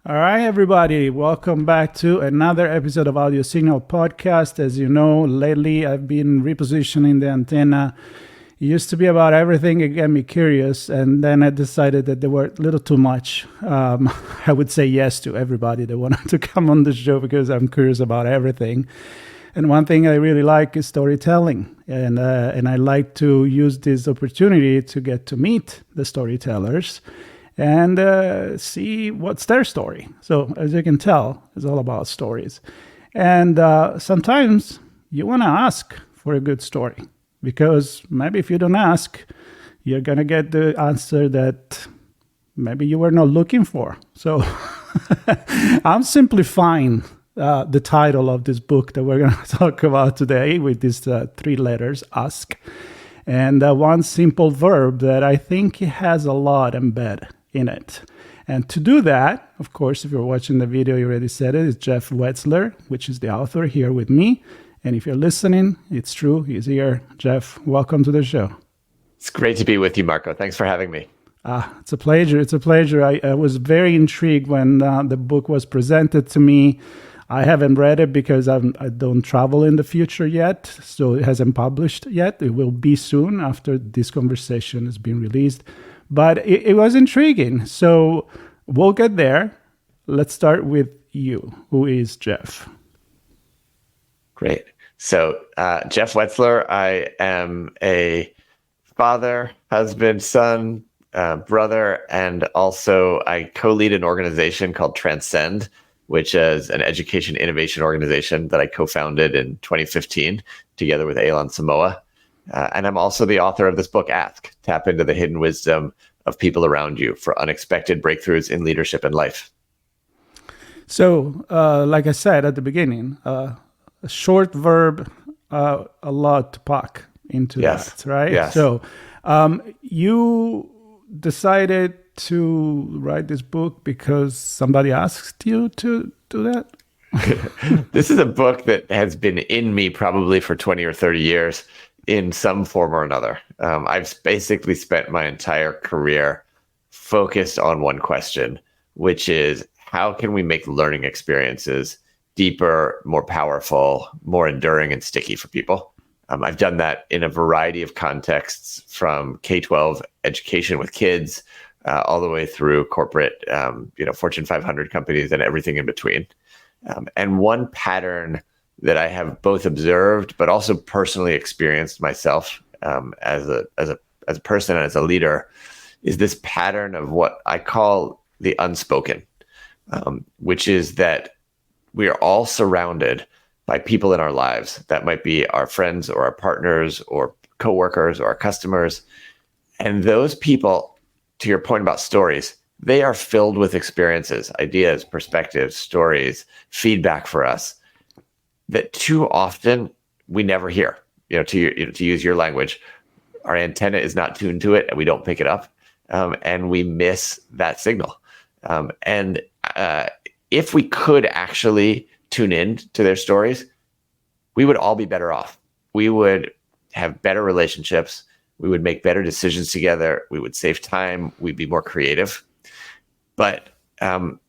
All right, everybody, welcome back to another episode of Audio Signal Podcast. As you know, lately I've been repositioning the antenna. It used to be about everything. It got me curious, and then I decided that there were a little too much. I would say yes to everybody that wanted to come on the show because I'm curious about everything. And one thing I really like is storytelling, and I like to use this opportunity to get to meet the storytellers and see what's their story. So as you can tell, it's all about stories. And sometimes you want to ask for a good story, because maybe if you don't ask, you're going to get the answer that maybe you were not looking for. So I'm simplifying the title of this book that we're going to talk about today with these three letters, ask, and one simple verb that I think has a lot embedded in it. And to do that, of course, if you're watching the video, you already said it, is Jeff Wetzler, which is the author, here with me. And if you're listening, it's true, he's here. Jeff, welcome to the show. It's great to be with you, Marco. Thanks for having me. It's a pleasure. It's a pleasure. I was very intrigued when the book was presented to me. I haven't read it because I don't travel in the future yet, so it hasn't published yet. It will be soon after this conversation has been released. But it was intriguing. So we'll get there. Let's start with you. Who is Jeff? Great. So Jeff Wetzler, I am a father, husband, son, brother, and also I co-lead an organization called Transcend, which is an education innovation organization that I co-founded in 2015 together with Elon Samoa. And I'm also the author of this book, Ask, Tap into the Hidden Wisdom of People Around You for Unexpected Breakthroughs in Leadership and Life. So, like I said at the beginning, a short verb, a lot to pack into that, right? Yes. So, you decided to write this book because somebody asked you to do that? This is a book that has been in me probably for 20 or 30 years in some form or another. I've basically spent my entire career focused on one question, which is how can we make learning experiences deeper, more powerful, more enduring and sticky for people? I've done that in a variety of contexts, from K-12 education with kids all the way through corporate, Fortune 500 companies and everything in between. And one pattern that I have both observed but also personally experienced myself as a person and as a leader is this pattern of what I call the unspoken, which is that we are all surrounded by people in our lives. That might be our friends or our partners or coworkers or our customers. And those people, to your point about stories, they are filled with experiences, ideas, perspectives, stories, feedback for us that too often we never hear. To use your language, our antenna is not tuned to it and we don't pick it up, and we miss that signal. And if we could actually tune in to their stories, we would all be better off. We would have better relationships. We would make better decisions together. We would save time. We'd be more creative. But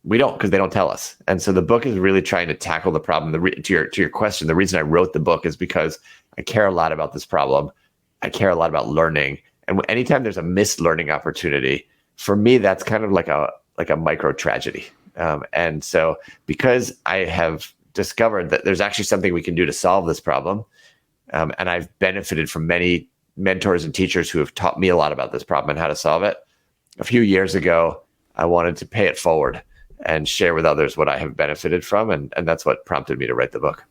we don't, because they don't tell us. And so the book is really trying to tackle the problem. To your question, the reason I wrote the book is because I care a lot about this problem. I care a lot about learning. And anytime there's a missed learning opportunity, for me, that's kind of like a micro tragedy. And so because I have discovered that there's actually something we can do to solve this problem, and I've benefited from many mentors and teachers who have taught me a lot about this problem and how to solve it, a few years ago, I wanted to pay it forward and share with others what I have benefited from. And that's what prompted me to write the book.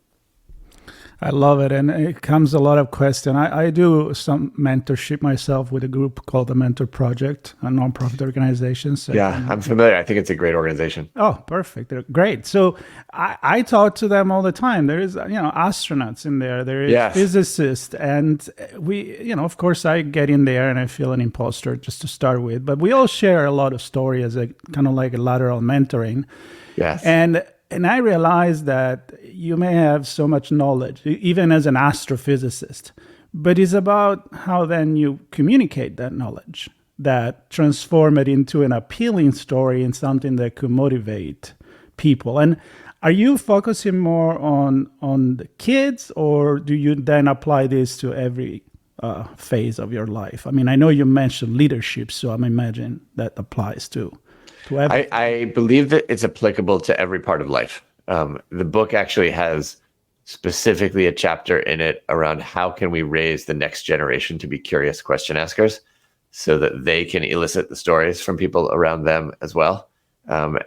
I love it. And it comes a lot of questions. I do some mentorship myself with a group called the Mentor Project, a nonprofit organization. So, yeah, I'm familiar. I think it's a great organization. Oh, perfect. They're great. So I talk to them all the time. There is, astronauts in there. There is physicists. And we, of course, I get in there and I feel an imposter just to start with. But we all share a lot of story as a kind of like a lateral mentoring. Yes. And I realized that you may have so much knowledge, even as an astrophysicist, but it's about how then you communicate that knowledge. that transform it into an appealing story and something that could motivate people. And are you focusing more on the kids, or do you then apply this to every phase of your life? I mean, I know you mentioned leadership, so I'm imagining that applies to everything. I believe that it's applicable to every part of life. The book actually has specifically a chapter in it around how can we raise the next generation to be curious question askers so that they can elicit the stories from people around them as well.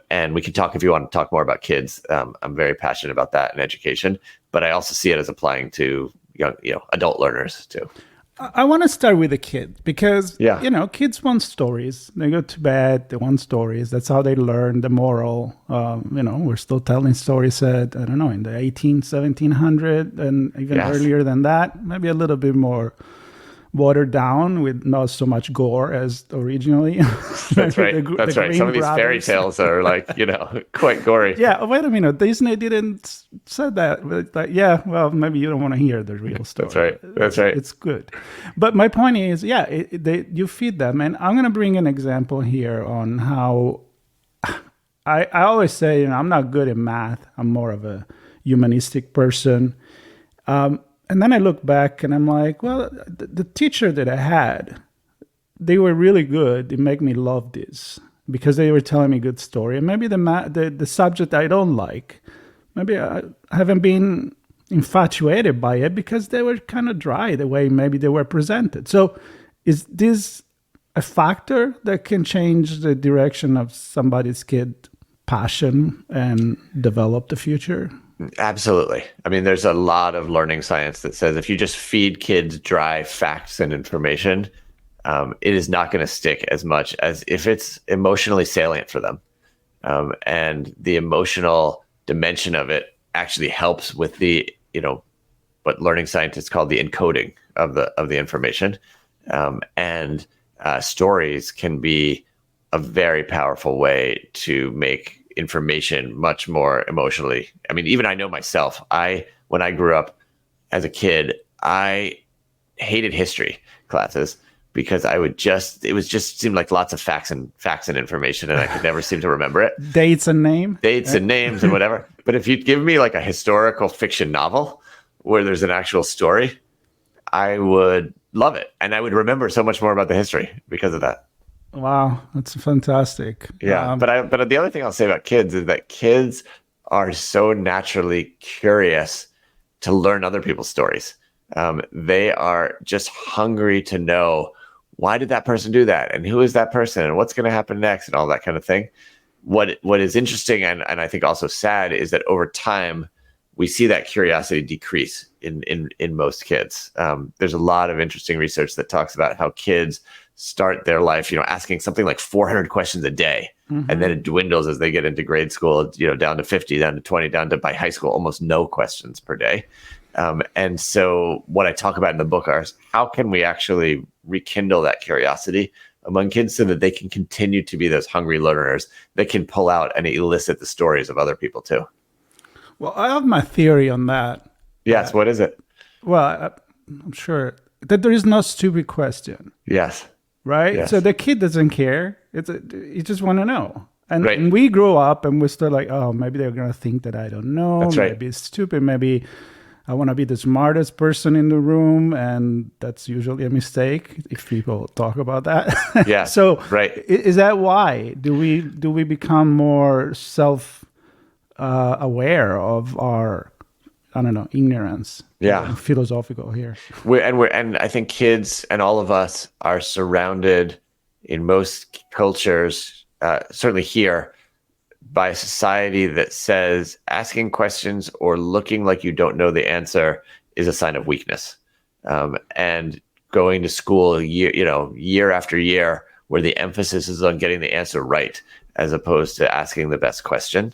And we can talk, if you want to talk more about kids, I'm very passionate about that in education, but I also see it as applying to young, adult learners too. I want to start with the kid because, kids want stories. They go to bed, they want stories. That's how they learn the moral. We're still telling stories at, I don't know, in the 1700 and even earlier than that, maybe a little bit more watered down with not so much gore as originally. That's right. That's right. Some of these fairy tales are quite gory. Yeah. Wait a minute. Disney didn't say that. But well, maybe you don't want to hear the real story. That's right. It's good. But my point is, you feed them. And I'm going to bring an example here on how I always say, I'm not good at math. I'm more of a humanistic person. And then I look back and I'm like, well, the teacher that I had, they were really good. They make me love this because they were telling me good story. And maybe the subject I don't like, maybe I haven't been infatuated by it because they were kind of dry the way maybe they were presented. So is this a factor that can change the direction of somebody's kid passion and develop the future? Absolutely. I mean, there's a lot of learning science that says if you just feed kids dry facts and information, it is not going to stick as much as if it's emotionally salient for them. And the emotional dimension of it actually helps with the, what learning scientists call the encoding of the information. And stories can be a very powerful way to make information much more emotionally. I mean, even I know myself, when I grew up as a kid, I hated history classes because it just seemed like lots of facts and information, and I could never seem to remember it. Dates and names and whatever. But if you'd give me like a historical fiction novel where there's an actual story, I would love it. And I would remember so much more about the history because of that. Wow, that's fantastic. Yeah, but the other thing I'll say about kids is that kids are so naturally curious to learn other people's stories. They are just hungry to know, why did that person do that? And who is that person? And what's going to happen next? And all that kind of thing. What is interesting and I think also sad is that over time, we see that curiosity decrease in most kids. There's a lot of interesting research that talks about how kids start their life, asking something like 400 questions a day. Mm-hmm. And then it dwindles as they get into grade school, down to 50, down to 20, down to by high school, almost no questions per day. And so what I talk about in the book are how can we actually rekindle that curiosity among kids so that they can continue to be those hungry learners that can pull out and elicit the stories of other people too. Well, I have my theory on that. Yes. What is it? Well, I'm sure that there is no stupid question. Yes. Right? Yes. So the kid doesn't care. You just want to know. And, right. and we grow up and we're still like, oh, maybe they're going to think that I don't know. That's right. Maybe it's stupid. Maybe I want to be the smartest person in the room. And that's usually a mistake if people talk about that. Yeah. So right. Is that why? Do we become more aware of our, I don't know, ignorance? Yeah. Philosophical here. And I think kids and all of us are surrounded in most cultures, certainly here, by a society that says asking questions or looking like you don't know the answer is a sign of weakness. And going to school year after year, where the emphasis is on getting the answer right, as opposed to asking the best question.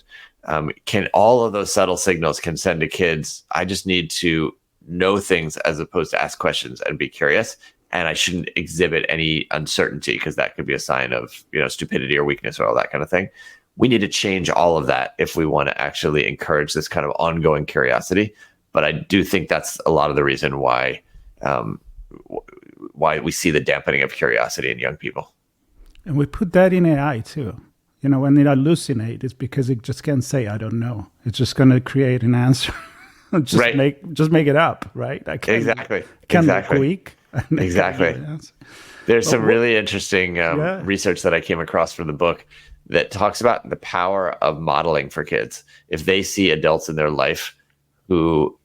All of those subtle signals can send to kids, I just need to know things as opposed to ask questions and be curious. And I shouldn't exhibit any uncertainty because that could be a sign of, stupidity or weakness or all that kind of thing. We need to change all of that if we want to actually encourage this kind of ongoing curiosity. But I do think that's a lot of the reason why we see the dampening of curiosity in young people. And we put that in AI too. When it hallucinates, it's because it just can't say, I don't know. It's just going to create an answer. just make it up, right? Exactly. Look weak. Exactly. There's some really interesting research that I came across from the book that talks about the power of modeling for kids. If they see adults in their life who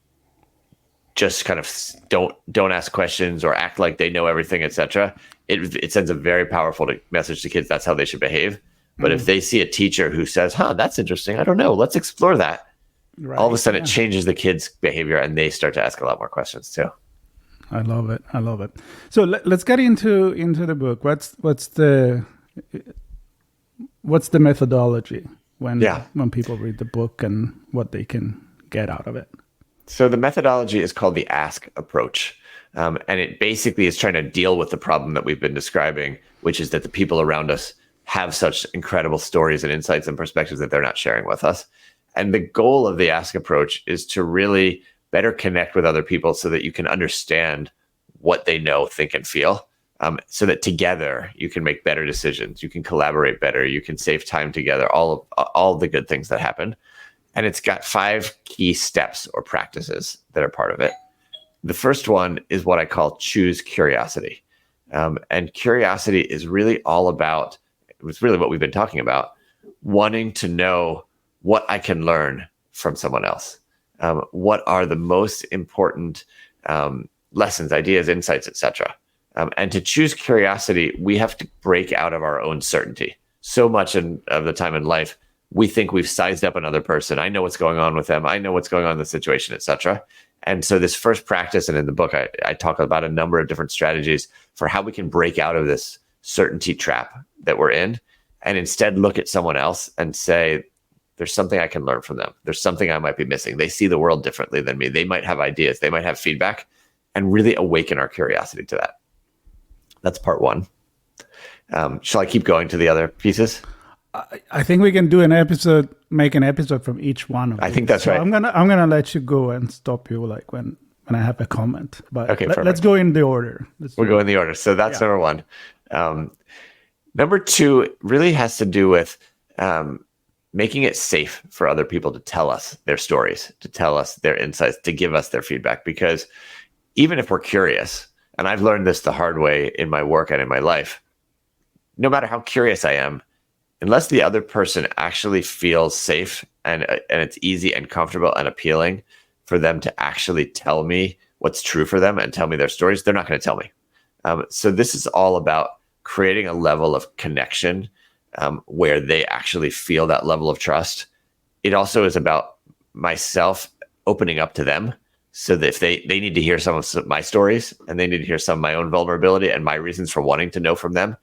just kind of don't ask questions or act like they know everything, etc., it sends a very powerful message to kids. That's how they should behave. But if they see a teacher who says, that's interesting, I don't know, let's explore that. Right. All of a sudden it changes the kids' behavior and they start to ask a lot more questions too. I love it. So let's get into the book. What's the methodology when people read the book and what they can get out of it? So the methodology is called the ask approach. And it basically is trying to deal with the problem that we've been describing, which is that the people around us have such incredible stories and insights and perspectives that they're not sharing with us. And the goal of the ask approach is to really better connect with other people so that you can understand what they know, think, and feel, so that together you can make better decisions, you can collaborate better, you can save time together, all the good things that happen. And it's got 5 key steps or practices that are part of it. The first one is what I call choose curiosity. And curiosity is really all about, it's really what we've been talking about, wanting to know what I can learn from someone else. What are the most important lessons, ideas, insights, etc. And to choose curiosity, we have to break out of our own certainty. So much of the time in life, we think we've sized up another person. I know what's going on with them. I know what's going on in the situation, etc. And so this first practice, and in the book, I talk about a number of different strategies for how we can break out of this certainty trap that we're in and instead look at someone else and say, there's something I can learn from them. There's something I might be missing. They see the world differently than me. They might have ideas. They might have feedback, and really awaken our curiosity to that. That's part one. Shall I keep going to the other pieces? I think we can do make an episode from each one of them. I think that's right. I'm gonna let you go and stop you like when I have a comment. But okay, let's go in the order. We'll go in the order. So that's number one. Number two really has to do with making it safe for other people to tell us their stories, to tell us their insights, to give us their feedback. Because even if we're curious, and I've learned this the hard way in my work and in my life, no matter how curious I am, unless the other person actually feels safe and it's easy and comfortable and appealing for them to actually tell me what's true for them and tell me their stories, they're not going to tell me. So this is all about creating a level of connection where they actually feel that level of trust. It also is about myself opening up to them so that if they need to hear some of my stories and they need to hear some of my own vulnerability and my reasons for wanting to know from them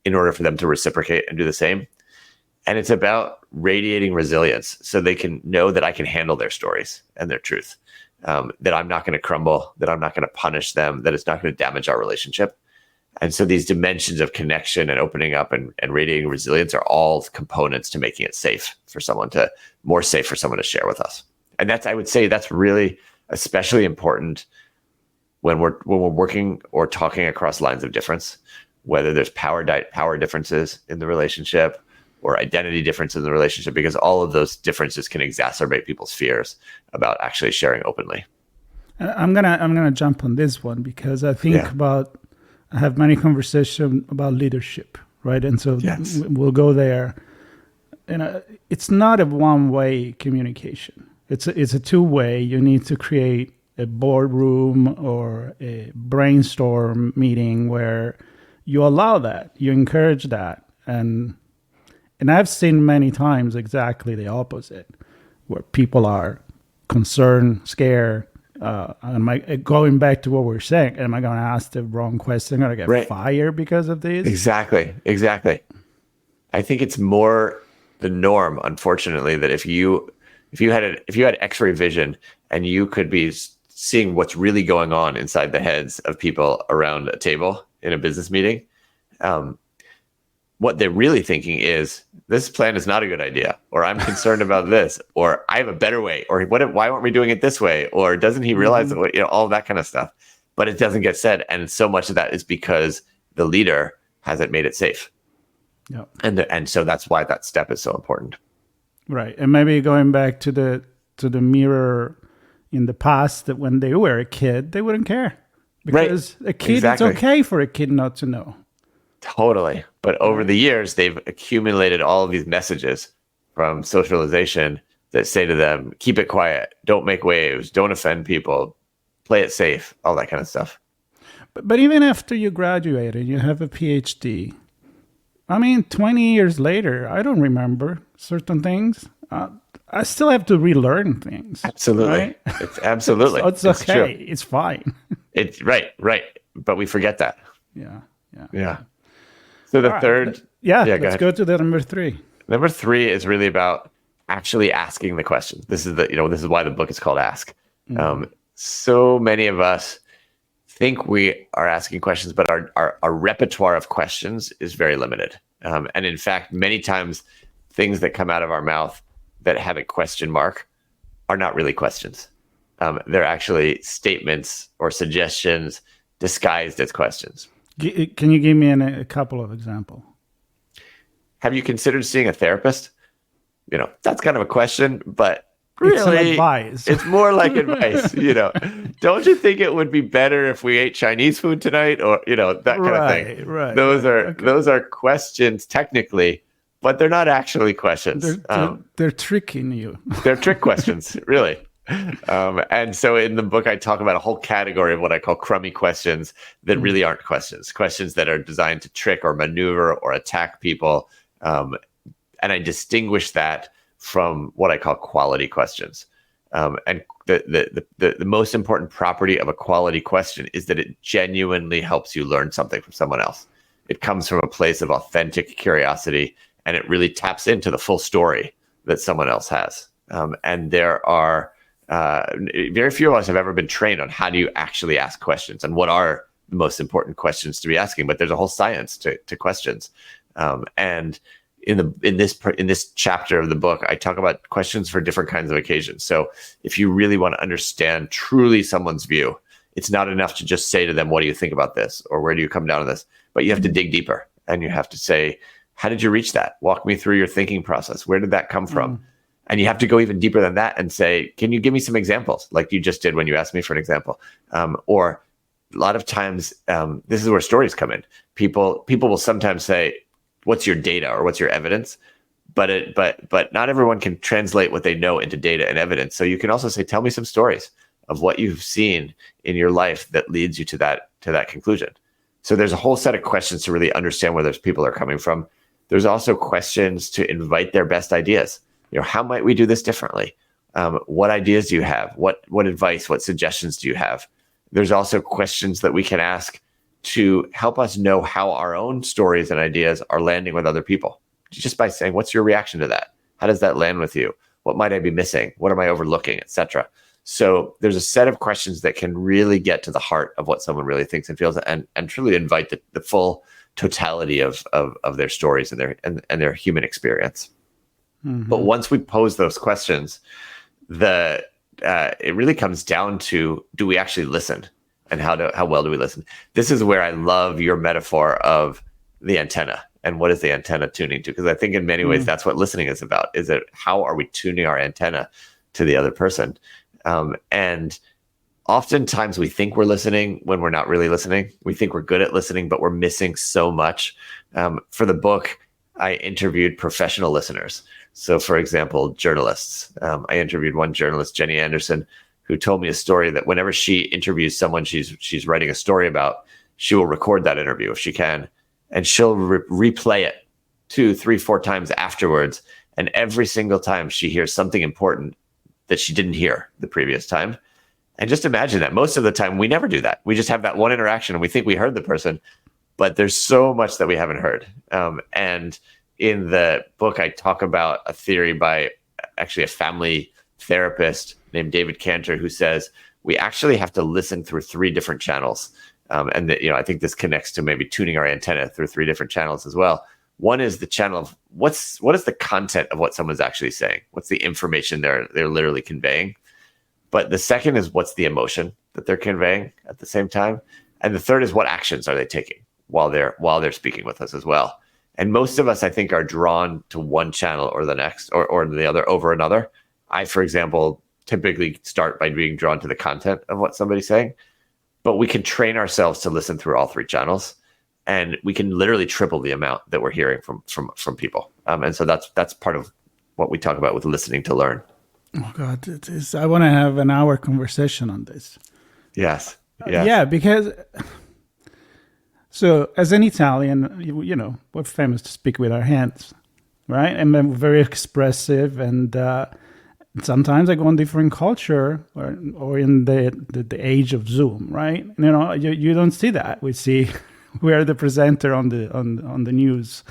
in order for them to reciprocate and do the same. And it's about radiating resilience so they can know that I can handle their stories and their truth, that I'm not going to crumble, that I'm not going to punish them, that it's not going to damage our relationship. And so these dimensions of connection and opening up and radiating resilience are all components to making it safe for someone to share with us. And I would say that's really especially important when we're working or talking across lines of difference, whether there's power differences in the relationship or identity differences in the relationship, because all of those differences can exacerbate people's fears about actually sharing openly. I'm gonna jump on this one because I think I have many conversations about leadership, right? And so we'll go there. And it's not a one-way communication. It's a two-way. You need to create a boardroom or a brainstorm meeting where you allow that, you encourage that. And I've seen many times exactly the opposite, where people are concerned, scared. Going back to what we're saying, am I going to ask the wrong question? Am I going to get fired because of this? Exactly. I think it's more the norm, unfortunately, that if you had X-ray vision and you could be seeing what's really going on inside the heads of people around a table in a business meeting, what they're really thinking is, this plan is not a good idea, or I'm concerned about this, or I have a better way, or why aren't we doing it this way, or doesn't he realize that, all that kind of stuff. But it doesn't get said, and so much of that is because the leader hasn't made it safe. Yeah. And so that's why that step is so important. Right. And maybe going back to the mirror in the past, that when they were a kid, they wouldn't care. Because a kid, Exactly. it's okay for a kid not to know. Totally. But over the years, they've accumulated all of these messages from socialization that say to them, keep it quiet, don't make waves, don't offend people, play it safe, all that kind of stuff. But even after you graduated, you have a PhD. I mean, 20 years later, I don't remember certain things. I still have to relearn things. Absolutely. Right? It's absolutely. So it's okay. True. It's fine. It's right. But we forget that. Yeah. So the third. Let's go to the number 3. Number 3 is really about actually asking the questions. This is why the book is called Ask. So many of us think we are asking questions, but our repertoire of questions is very limited. And in fact, many times things that come out of our mouth that have a question mark are not really questions. They're actually statements or suggestions disguised as questions. Can you give me a couple of examples? Have you considered seeing a therapist? That's kind of a question, but really, it's advice. It's more like advice. Don't you think it would be better if we ate Chinese food tonight, or that kind of thing? Right. Those are questions technically, but they're not actually questions. They're tricking you. They're trick questions, really. And so in the book, I talk about a whole category of what I call crummy questions that really aren't questions that are designed to trick or maneuver or attack people. And I distinguish that from what I call quality questions. And the most important property of a quality question is that it genuinely helps you learn something from someone else. It comes from a place of authentic curiosity, and it really taps into the full story that someone else has. And there are very few of us have ever been trained on how do you actually ask questions and what are the most important questions to be asking. But there's a whole science to questions. And in this chapter of the book, I talk about questions for different kinds of occasions. So if you really want to understand truly someone's view, it's not enough to just say to them, what do you think about this? Or where do you come down on this? But you have to dig deeper, and you have to say, how did you reach that? Walk me through your thinking process. Where did that come from? And you have to go even deeper than that and say, can you give me some examples, like you just did when you asked me for an example? Or a lot of times, this is where stories come in. People will sometimes say, what's your data or what's your evidence? But not everyone can translate what they know into data and evidence. So you can also say, tell me some stories of what you've seen in your life that leads you to that conclusion. So there's a whole set of questions to really understand where those people are coming from. There's also questions to invite their best ideas. How might we do this differently? What ideas do you have? What advice, what suggestions do you have? There's also questions that we can ask to help us know how our own stories and ideas are landing with other people. Just by saying, what's your reaction to that? How does that land with you? What might I be missing? What am I overlooking, etc.? So there's a set of questions that can really get to the heart of what someone really thinks and feels, and truly invite the full totality of their stories and their human experience. Mm-hmm. But once we pose those questions, it really comes down to, do we actually listen? And how well do we listen? This is where I love your metaphor of the antenna. And what is the antenna tuning to? Because I think in many ways that's what listening is about. Is it how are we tuning our antenna to the other person? And oftentimes we think we're listening when we're not really listening. We think we're good at listening, but we're missing so much. For the book, I interviewed professional listeners. So, for example, journalists. I interviewed one journalist, Jenny Anderson, who told me a story that whenever she interviews someone she's writing a story about, she will record that interview if she can, and she'll replay it 2, 3, 4 times afterwards. And every single time she hears something important that she didn't hear the previous time. And just imagine that most of the time we never do that. We just have that one interaction and we think we heard the person, but there's so much that we haven't heard. And in the book, I talk about a theory by actually a family therapist named David Cantor, who says we actually have to listen through 3 different channels. And that, I think this connects to maybe tuning our antenna through 3 different channels as well. One is the channel of what is the content of what someone's actually saying? What's the information they're literally conveying? But the second is what's the emotion that they're conveying at the same time? And the third is what actions are they taking while they're speaking with us as well? And most of us, I think, are drawn to one channel or the next, or the other over another. I, for example, typically start by being drawn to the content of what somebody's saying, but we can train ourselves to listen through all three channels, and we can literally triple the amount that we're hearing from people. And so that's part of what we talk about with listening to learn. Oh God, I want to have an hour conversation on this. Yes. Yeah, because so as an Italian, we're famous to speak with our hands, right? And then we're very expressive, and sometimes I go in different culture or in the age of Zoom, right? You don't see that. We see we are the presenter on the news,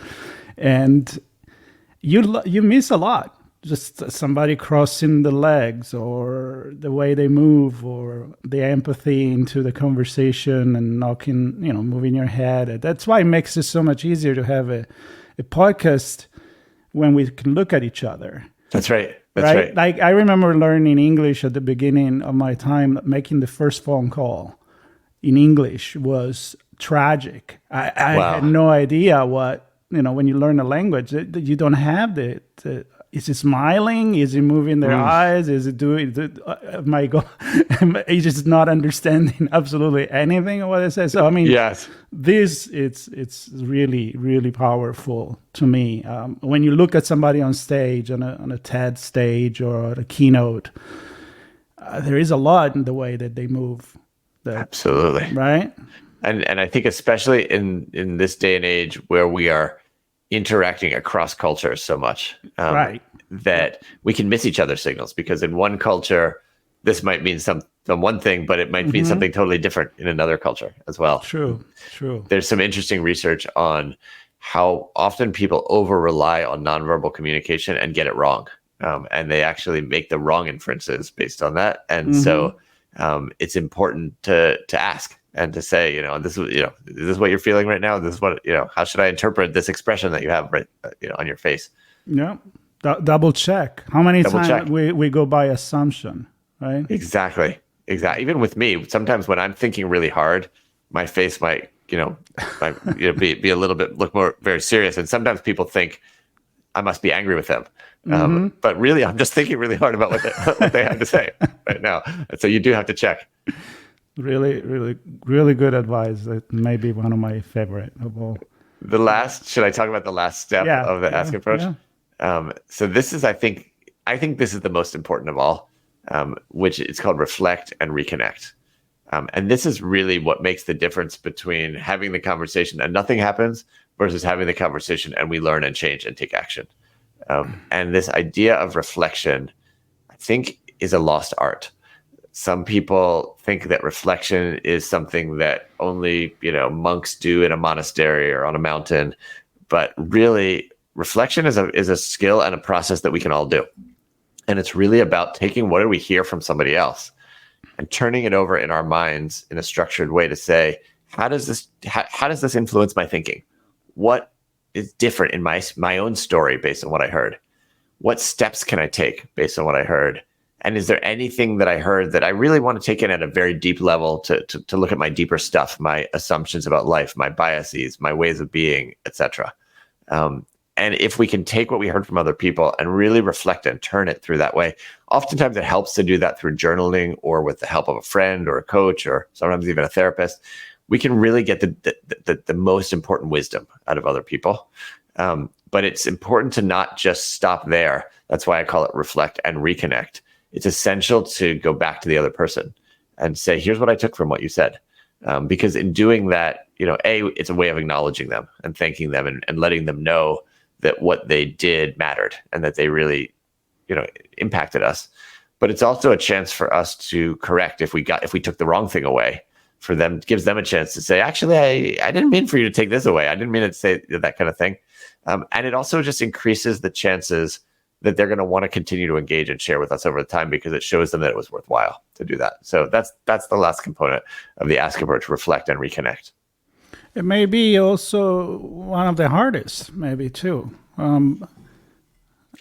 and you miss a lot. Just somebody crossing the legs, or the way they move, or the empathy into the conversation, and moving your head. That's why it makes it so much easier to have a podcast when we can look at each other. That's right. That's right. Like I remember learning English at the beginning of my time. Making the first phone call in English was tragic. I had no idea what, when you learn a language, you don't have the is it smiling? Is it moving their eyes? Is it doing? My God, he's just not understanding absolutely anything of what it says. So yes, it's really, really powerful to me. When you look at somebody on stage, on a TED stage or a keynote, there is a lot in the way that they move. Absolutely, right. And I think especially in this day and age where we are interacting across cultures so much, right, that we can miss each other's signals, because in one culture this might mean some one thing, but it might mean something totally different in another culture as well. True. There's some interesting research on how often people over rely on nonverbal communication and get it wrong, and they actually make the wrong inferences based on that. And so it's important to ask and to say, this is what you're feeling right now. This is what, how should I interpret this expression that you have right, on your face? Yeah. Double check. How many times we go by assumption, right? Exactly. Even with me, sometimes when I'm thinking really hard, my face might, be a little bit, look more very serious. And sometimes people think I must be angry with them. But really, I'm just thinking really hard about what they have to say right now. And so you do have to check. Really, really, really good advice. That may be one of my favorite of all. Should I talk about the last step of the ask approach? Yeah. So this is, I think this is the most important of all, which it's called reflect and reconnect. And this is really what makes the difference between having the conversation and nothing happens versus having the conversation and we learn and change and take action. And this idea of reflection, I think, is a lost art. Some people think that reflection is something that only, monks do in a monastery or on a mountain. But really, reflection is a skill and a process that we can all do. And it's really about taking what do we hear from somebody else and turning it over in our minds in a structured way to say, how does this influence my thinking? What is different in my own story based on what I heard? What steps can I take based on what I heard? And is there anything that I heard that I really want to take in at a very deep level to look at my deeper stuff, my assumptions about life, my biases, my ways of being, etc. And if we can take what we heard from other people and really reflect and turn it through that way, oftentimes it helps to do that through journaling or with the help of a friend or a coach or sometimes even a therapist. We can really get the most important wisdom out of other people. But it's important to not just stop there. That's why I call it reflect and reconnect. It's essential to go back to the other person and say, here's what I took from what you said. Because in doing that, it's a way of acknowledging them and thanking them and letting them know that what they did mattered and that they really, impacted us. But it's also a chance for us to correct if we took the wrong thing away. For them, gives them a chance to say, actually, I didn't mean for you to take this away. I didn't mean to say that kind of thing. And it also just increases the chances that they're going to want to continue to engage and share with us over the time, because it shows them that it was worthwhile to do that. So that's the last component of the ask approach: reflect and reconnect. It may be also one of the hardest, maybe too. I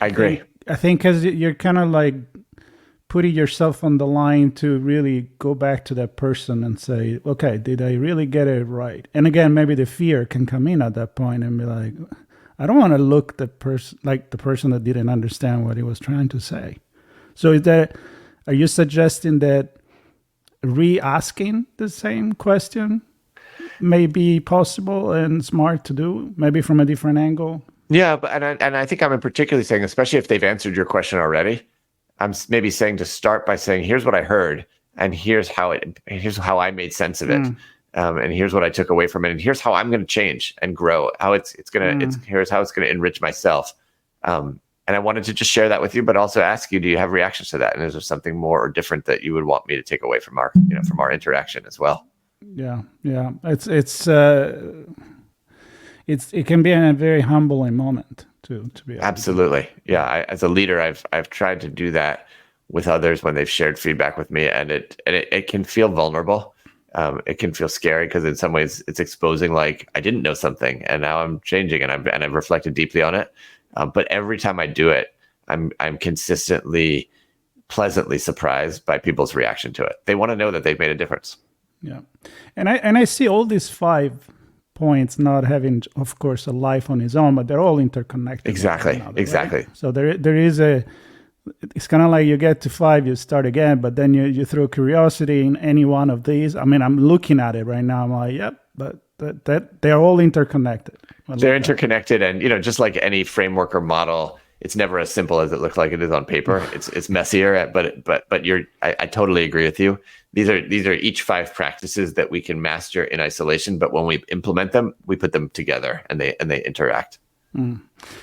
agree. I think because you're kind of like putting yourself on the line to really go back to that person and say, okay, did I really get it right? And again, maybe the fear can come in at that point and be like, I don't want to look the person like the person that didn't understand what he was trying to say. So are you suggesting that re-asking the same question may be possible and smart to do, maybe from a different angle? Yeah, but and I think I'm particularly saying, especially if they've answered your question already, I'm maybe saying to start by saying, here's what I heard, and here's how I made sense of it, and here's what I took away from it, and here's how I'm going to change and grow. Here's how it's gonna enrich myself. And I wanted to just share that with you, but also ask you, do you have reactions to that? And is there something more or different that you would want me to take away from our interaction as well? Yeah. It can be a very humbling moment to be able Absolutely. Yeah. As a leader, I've tried to do that with others when they've shared feedback with me, and it can feel vulnerable. It can feel scary because in some ways it's exposing, like, I didn't know something and now I'm changing, and I've reflected deeply on it. But every time I do it, I'm consistently pleasantly surprised by people's reaction to it. They want to know that they've made a difference. Yeah. And I see all these 5 points not having, of course, a life on its own, but they're all interconnected. Exactly. Right? So there is it's kind of like you get to 5, you start again, but then you throw curiosity in any one of these. I mean, I'm looking at it right now. I'm like, yep, but that they're all interconnected. They're interconnected, and just like any framework or model, it's never as simple as it looks like it is on paper. It's messier, but I totally agree with you. These are each 5 practices that we can master in isolation, but when we implement them, we put them together and they interact.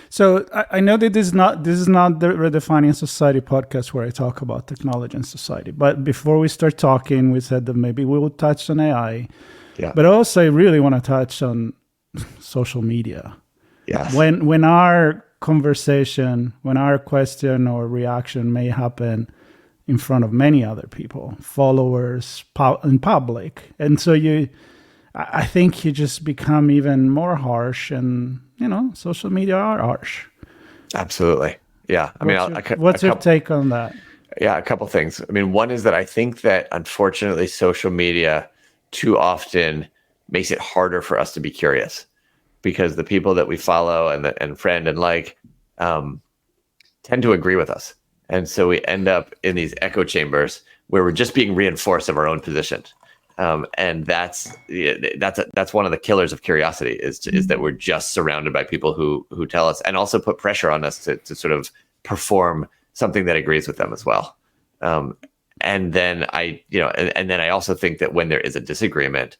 So I know that this is not the Redefining Society podcast where I talk about technology and society. But before we start talking, we said that maybe we will touch on AI. Yeah. But also, I really want to touch on social media. Yes. When our conversation, when our question or reaction may happen in front of many other people, followers, in public, and so I think you just become even more harsh, and social media are harsh. Absolutely. Yeah. What's your take on that? Yeah, a couple things. I mean, one is that I think that unfortunately social media too often makes it harder for us to be curious, because the people that we follow and friend and tend to agree with us. And so we end up in these echo chambers where we're just being reinforced of our own position. And that's one of the killers of curiosity is that we're just surrounded by people who tell us and also put pressure on us to sort of perform something that agrees with them as well. And then I also think that when there is a disagreement,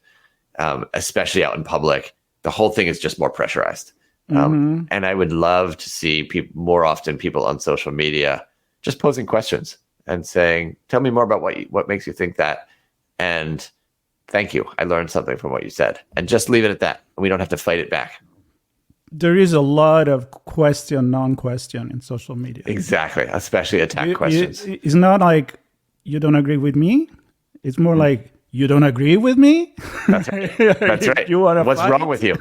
especially out in public, the whole thing is just more pressurized. And I would love to see more often people on social media just posing questions and saying, tell me more about what makes you think that. And thank you. I learned something from what you said. And just leave it at that. We don't have to fight it back. There is a lot of question, non-question in social media. Exactly. Especially attack questions. It's not like you don't agree with me. It's more like, you don't agree with me? That's right. That's right. You want to What's fight? wrong with you?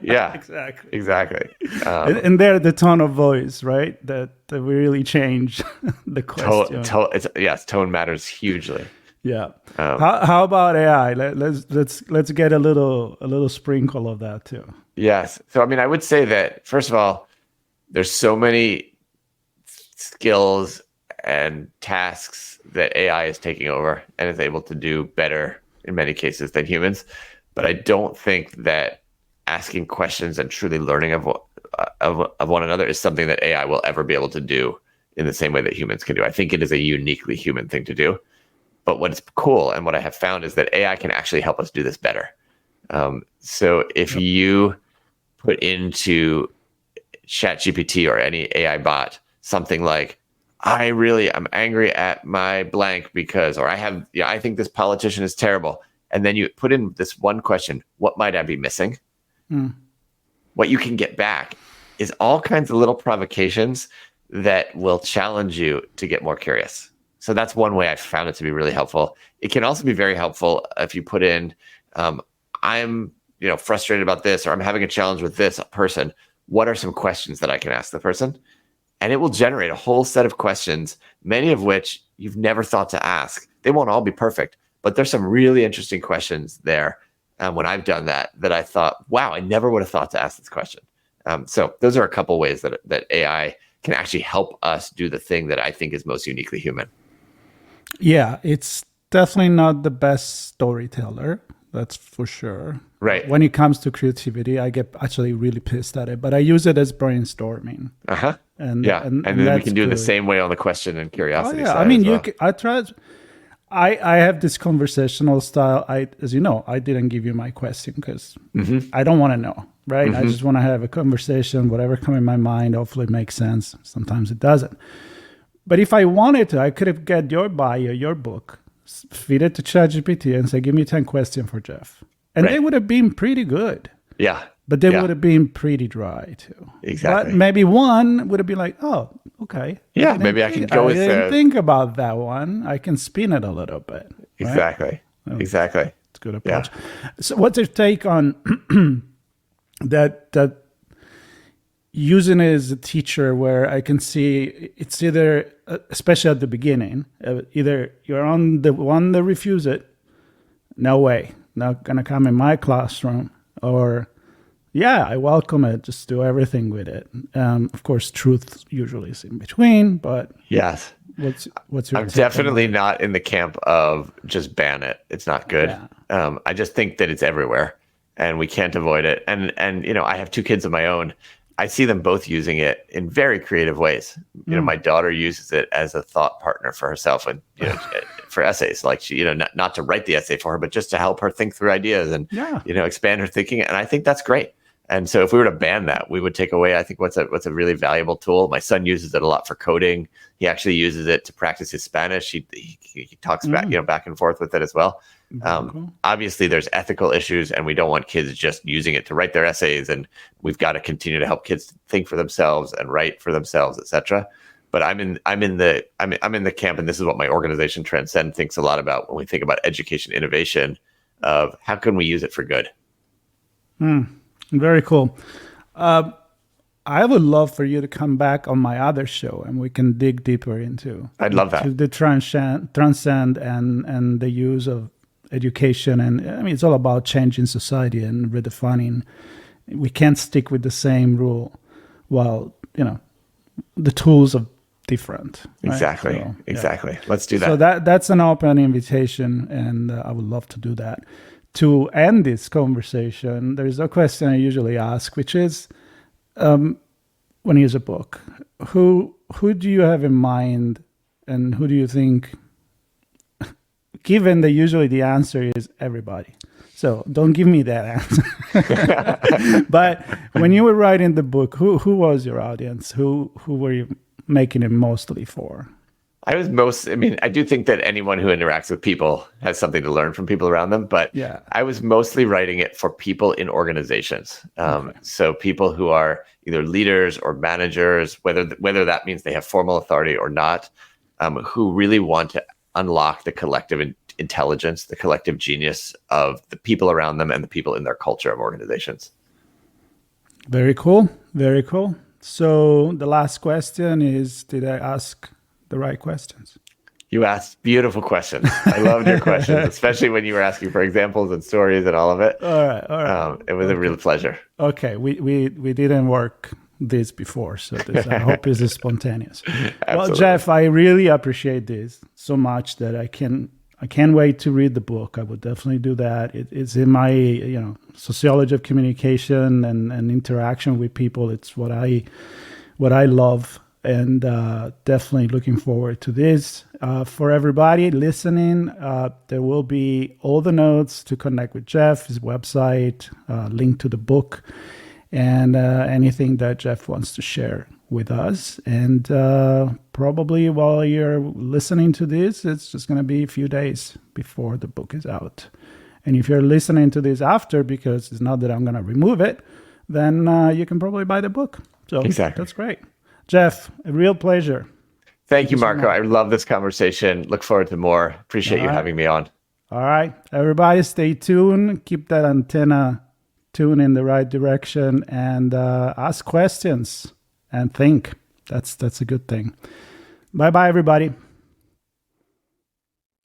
Yeah. Exactly. And there, the tone of voice, right? That we really change the question. Tone matters hugely. Yeah. How about AI? Let's get a little sprinkle of that too. Yes. So I would say that first of all, there's so many skills and tasks that AI is taking over and is able to do better in many cases than humans. But I don't think that asking questions and truly learning of one another is something that AI will ever be able to do in the same way that humans can do. I think it is a uniquely human thing to do. But what's cool and what I have found is that AI can actually help us do this better. So if you put into ChatGPT or any AI bot something like, I'm angry at my blank because, or I think this politician is terrible. And then you put in this one question, what might I be missing? What you can get back is all kinds of little provocations that will challenge you to get more curious. So that's one way I found it to be really helpful. It can also be very helpful if you put in, I'm frustrated about this, or I'm having a challenge with this person. What are some questions that I can ask the person? And it will generate a whole set of questions, many of which you've never thought to ask. They won't all be perfect, but there's some really interesting questions there when I've done that I thought, wow, I never would have thought to ask this question. So those are a couple ways that AI can actually help us do the thing that I think is most uniquely human. Yeah, it's definitely not the best storyteller. That's for sure. Right. When it comes to creativity, I get actually really pissed at it, but I use it as brainstorming. Uh-huh. And then we can do it the same way on the question and curiosity side. I mean, as well. I tried. I have this conversational style. As you know, I didn't give you my question because I don't want to know, right? I just want to have a conversation. Whatever comes in my mind, hopefully it makes sense. Sometimes it doesn't. But if I wanted to, I could have got your bio, your book, feed it to ChatGPT and say, give me 10 questions for Jeff. And they would have been pretty good. Yeah. But they would have been pretty dry too. Exactly. But maybe one would have been like, oh, okay. Yeah, maybe I can go with I didn't think about that one. I can spin it a little bit. Right? Exactly. Exactly. It's a good approach. Yeah. So what's your take on that using it as a teacher where I can see it's either, especially at the beginning, either you're on the one that refuse it, no way, not going to come in my classroom, or yeah, I welcome it. Just do everything with it. Of course, truth usually is in between, but yes. What's your I'm definitely not in the camp of just ban it. It's not good. Yeah. I just think that it's everywhere and we can't avoid it. And I have 2 kids of my own. I see them both using it in very creative ways. My daughter uses it as a thought partner for herself and for essays, like she, not to write the essay for her, but just to help her think through ideas and expand her thinking. And I think that's great. And so if we were to ban that, we would take away, I think, what's a really valuable tool. My son uses it a lot for coding. He actually uses it to practice his Spanish. He talks back and forth with it as well. Cool. Obviously, there's ethical issues, and we don't want kids just using it to write their essays. And we've got to continue to help kids think for themselves and write for themselves, etc. But I'm in the camp, and this is what my organization Transcend thinks a lot about when we think about education innovation. Of how can we use it for good? Very cool. I would love for you to come back on my other show and we can dig deeper into. I'd love that. The Transcend and the use of education. And I mean, it's all about changing society and redefining. We can't stick with the same rule while, the tools are different. Right? Exactly. So, exactly. Let's do that. So that's an open invitation, and I would love to do that. To end this conversation, there's a question I usually ask, which is, when you use a book, who do you have in mind, and who do you think, given that usually the answer is everybody. So don't give me that answer. But when you were writing the book, who was your audience? Who were you making it mostly for? I do think that anyone who interacts with people has something to learn from people around them, but I was mostly writing it for people in organizations. So people who are either leaders or managers, whether that means they have formal authority or not, who really want to unlock the collective intelligence, the collective genius of the people around them and the people in their culture of organizations. Very cool. Very cool. So the last question is, did I ask the right questions? You asked beautiful questions. I loved your questions, especially when you were asking for examples and stories and all of it. All right. It was a real pleasure. Okay, we didn't work this before, so I hope this is spontaneous. Well, Jeff, I really appreciate this so much that I can't wait to read the book. I would definitely do that. It's in my sociology of communication and interaction with people. It's what I love. And definitely looking forward to this. For everybody listening, there will be all the notes to connect with Jeff, his website, link to the book, and anything that Jeff wants to share with us. And probably while you're listening to this, it's just going to be a few days before the book is out. And if you're listening to this after, because it's not that I'm going to remove it, then you can probably buy the book. So exactly. That's great. Jeff, a real pleasure. Thank you, Marco. I love this conversation. Look forward to more. Appreciate you having me on. All right. Everybody stay tuned. Keep that antenna tuned in the right direction and ask questions and think. That's a good thing. Bye-bye, everybody.